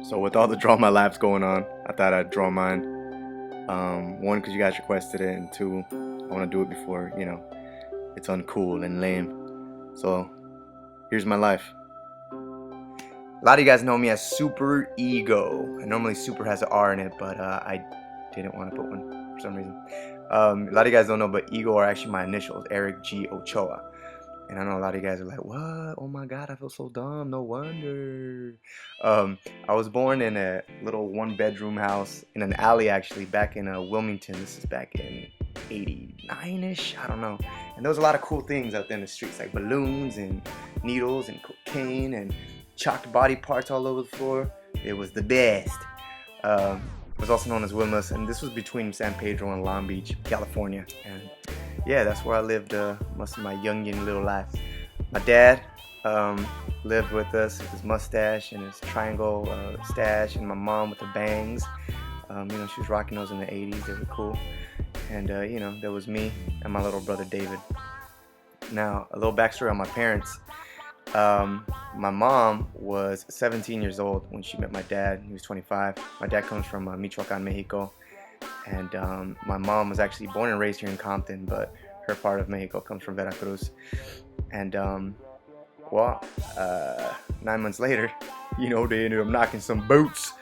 So with all the Draw My Laps going on, I thought I'd draw mine. One, because you guys requested it, and two, I want to do it before, it's uncool and lame. So here's my life. A lot of you guys know me as Supereego. And normally Super has an R in it, but I didn't want to put one for some reason. A lot of you guys don't know, but Ego are actually my initials, Eric G. Ochoa. And I know a lot of you guys are like, what? Oh my God, I feel so dumb. No wonder. I was born in a little one-bedroom house in an alley, actually, back in Wilmington. This is back in 89-ish, I don't know. And there was a lot of cool things out there in the streets, like balloons and needles and cocaine and chalked body parts all over the floor. It was the best. It was also known as Wilmus, and this was between San Pedro and Long Beach, California. And yeah, that's where I lived most of my youngin' little life. My dad lived with us with his mustache and his triangle stash, and my mom with the bangs. She was rocking those in the 80s. They were cool. And there was me and my little brother David. Now, a little backstory on my parents. My mom was 17 years old when she met my dad. He was 25. My dad comes from Michoacan, Mexico. And my mom was actually born and raised here in Compton, but her part of Mexico comes from Veracruz. And 9 months later, they ended up knocking some boots.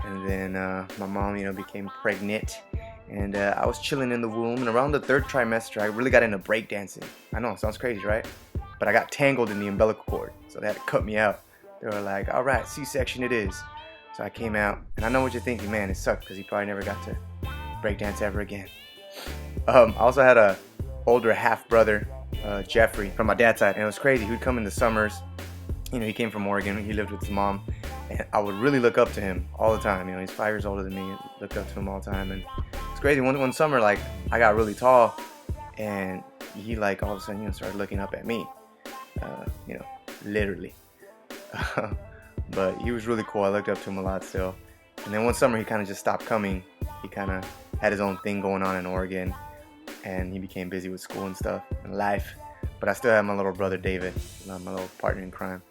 And then my mom, became pregnant. And I was chilling in the womb. And around the 3rd trimester, I really got into breakdancing. I know, it sounds crazy, right? But I got tangled in the umbilical cord, so they had to cut me out. They were like, all right, C-section it is. So I came out, and I know what you're thinking, man, it sucked because he probably never got to breakdance ever again. I also had a older half-brother, Jeffrey, from my dad's side, and it was crazy. He would come in the summers. He came from Oregon. He lived with his mom, and I would really look up to him all the time. He's 5 years older than me. I looked up to him all the time, and it's crazy. One summer, I got really tall, and he, all of a sudden, started looking up at me. Literally. But he was really cool. I looked up to him a lot still. And then one summer he kind of just stopped coming. He kind of had his own thing going on in Oregon, and he became busy with school and stuff and life. But I still have my little brother David, my little partner in crime.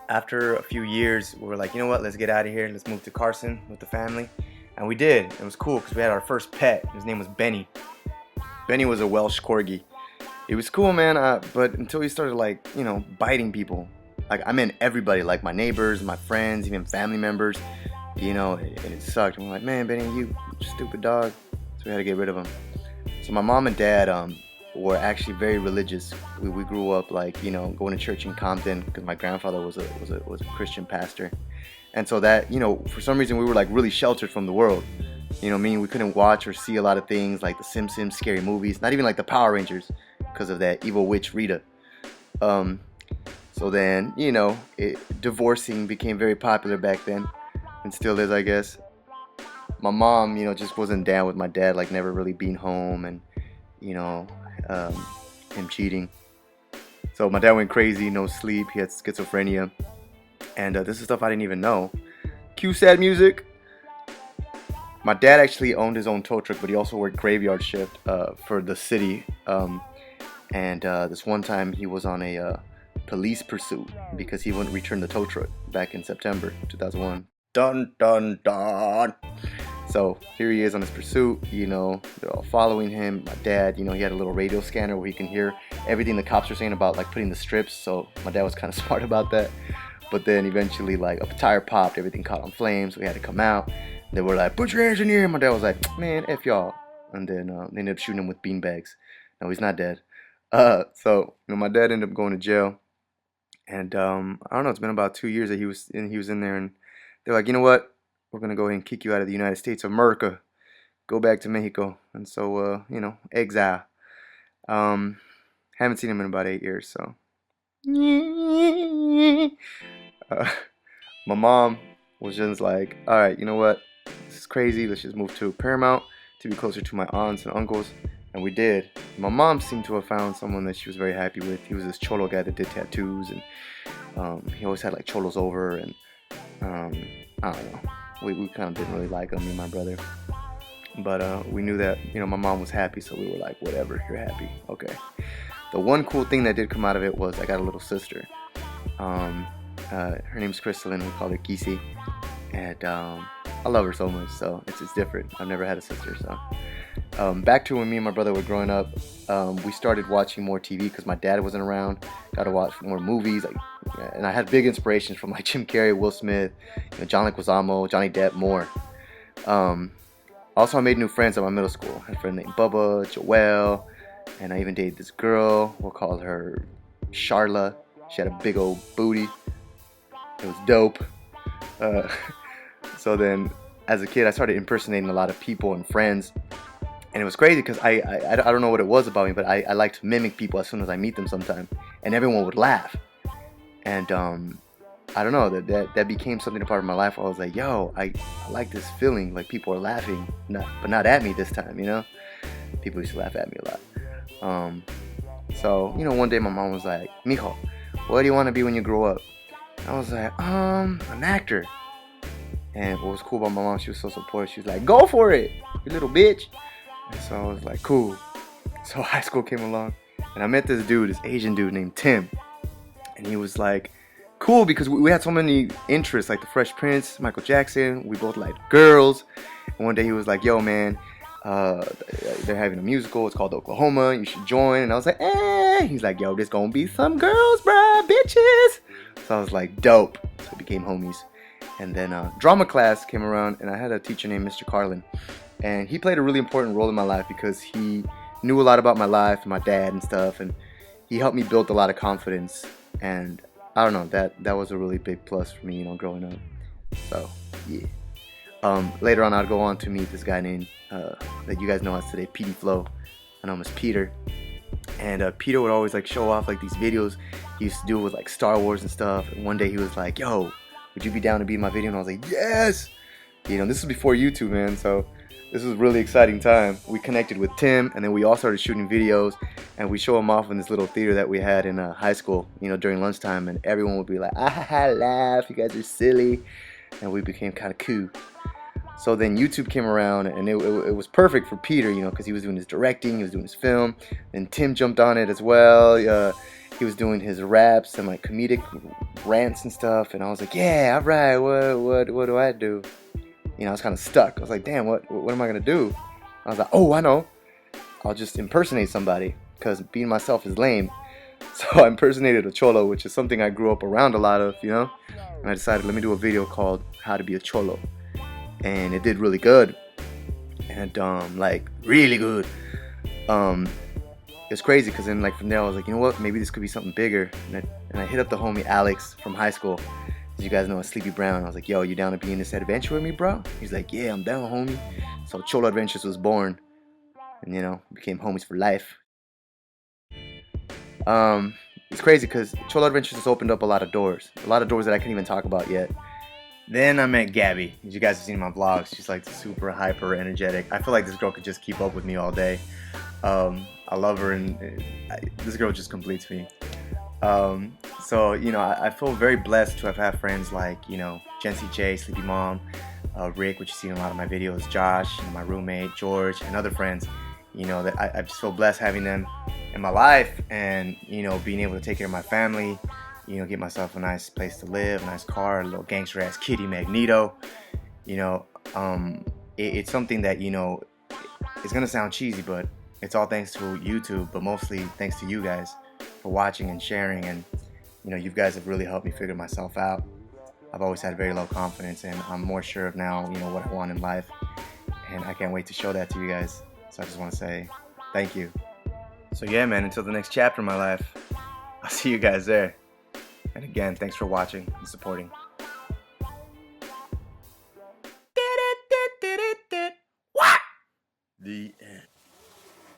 After a few years, we were like, you know what, let's get out of here. Let's move to Carson with the family. And we did. It was cool because we had our first pet. His name was Benny. Benny was a Welsh Corgi. It was cool, man, but until he started, biting people. I meant everybody, like my neighbors, my friends, even family members. It sucked. And we're like, man, Benny, you stupid dog. So we had to get rid of him. So my mom and dad were actually very religious. We grew up, going to church in Compton because my grandfather was a Christian pastor. And so that, for some reason, we were, really sheltered from the world. Meaning we couldn't watch or see a lot of things like The Simpsons, scary movies, not even like the Power Rangers, because of that evil witch Rita. So then, divorcing became very popular back then, and still is, I guess. My mom, just wasn't down with my dad, never really being home, and, him cheating. So my dad went crazy, no sleep, he had schizophrenia, and this is stuff I didn't even know. Cue sad music. My dad actually owned his own tow truck, but he also worked graveyard shift for the city. And this one time he was on a police pursuit because he wouldn't return the tow truck back in September 2001. Dun dun dun. So here he is on his pursuit. They're all following him. My dad, he had a little radio scanner where he can hear everything the cops are saying about putting the strips. So my dad was kind of smart about that. But then eventually a tire popped, everything caught on flames. So we had to come out. They were like, put your hands in here. My dad was like, man, F y'all. And then they ended up shooting him with beanbags. No, he's not dead. So my dad ended up going to jail. And I don't know, it's been about 2 years that he was in there. And they're like, you know what? We're going to go ahead and kick you out of the United States of America. Go back to Mexico. And so, exile. Haven't seen him in about 8 years, so. My mom was just like, all right, you know what? This is crazy. Let's just move to Paramount to be closer to my aunts and uncles. And we did. My mom seemed to have found someone that she was very happy with. He was this cholo guy that did tattoos, and he always had cholos over, and I don't know. We kind of didn't really like him, me and my brother. But we knew that, my mom was happy, so we were like, whatever, you're happy. Okay. The one cool thing that did come out of it was I got a little sister. Her name's Crystalline. We call her Kisi, and I love her so much. So it's different. I've never had a sister. So back to when me and my brother were growing up, we started watching more TV because my dad wasn't around. Got to watch more movies, and I had big inspirations from like Jim Carrey, Will Smith, John Leguizamo, Johnny Depp, more. Also, I made new friends at my middle school. I had a friend named Bubba, Joelle, and I even dated this girl. We'll call her Charla. She had a big old booty. It was dope. So then, as a kid, I started impersonating a lot of people and friends. And it was crazy because I don't know what it was about me, but I like to mimic people as soon as I meet them sometime. And everyone would laugh. And I don't know, that became something a part of my life where I was like, yo, I like this feeling, like people are laughing, but not at me this time, you know? People used to laugh at me a lot. So, one day my mom was like, Mijo, what do you want to be when you grow up? I was like, an actor. And what was cool about my mom, she was so supportive. She was like, go for it, you little bitch. And so I was like, cool. So high school came along, and I met this Asian dude named Tim. And he was like, cool, because we had so many interests, like the Fresh Prince, Michael Jackson. We both liked girls. And one day he was like, yo, man, they're having a musical. It's called Oklahoma. You should join. And I was like, eh. He's like, yo, there's gonna be some girls, bruh, bitches. So I was like, dope. So we became homies. And then drama class came around, and I had a teacher named Mr. Carlin. And he played a really important role in my life because he knew a lot about my life and my dad and stuff. And he helped me build a lot of confidence. And I don't know, that was a really big plus for me, growing up. So, yeah. Later on, I'd go on to meet this guy named, that you guys know as today, PD Flow. I know him as Peter. And Peter would always, show off, these videos he used to do with, Star Wars and stuff. And one day he was like, yo, would you be down to be in my video? And I was like, yes! This was before YouTube, man, so this was a really exciting time. We connected with Tim, and then we all started shooting videos, and we show him off in this little theater that we had in high school, during lunchtime, and everyone would be like, laugh, you guys are silly, and we became kind of cool. So then YouTube came around, and it was perfect for Peter, because he was doing his directing, he was doing his film, and Tim jumped on it as well. He was doing his raps and comedic rants and stuff, and I was like, yeah, all right, what do I do? I was kind of stuck. I was like, damn, what am I gonna do? I was like, oh, I know. I'll just impersonate somebody, because being myself is lame. So I impersonated a cholo, which is something I grew up around a lot of, And I decided, let me do a video called How to Be a Cholo. And it did really good. And really good. It's crazy, because then from there I was like, you know what, maybe this could be something bigger. And I hit up the homie Alex from high school. As you guys know, Sleepy Brown. I was like, yo, you down to be in this adventure with me, bro? He's like, yeah, I'm down, homie. So Cholo Adventures was born. And became homies for life. It's crazy because Cholo Adventures has opened up a lot of doors that I can't even talk about yet. Then I met Gabby. As you guys have seen in my vlogs, she's super hyper energetic. I feel like this girl could just keep up with me all day. I love her, and this girl just completes me. So I feel very blessed to have had friends like Jency J, Sleepy Mom, Rick, which you see in a lot of my videos, Josh, my roommate George, and other friends. That I just feel blessed having them in my life, and being able to take care of my family. Get myself a nice place to live, a nice car, a little gangster ass kitty Magneto. It's something that it's gonna sound cheesy, but it's all thanks to YouTube, but mostly thanks to you guys for watching and sharing. And you guys have really helped me figure myself out. I've always had very low confidence, and I'm more sure of now what I want in life, and I can't wait to show that to you guys. So I just want to say thank you. So yeah, man, until the next chapter of my life, I'll see you guys there. And again, thanks for watching and supporting. What? The end.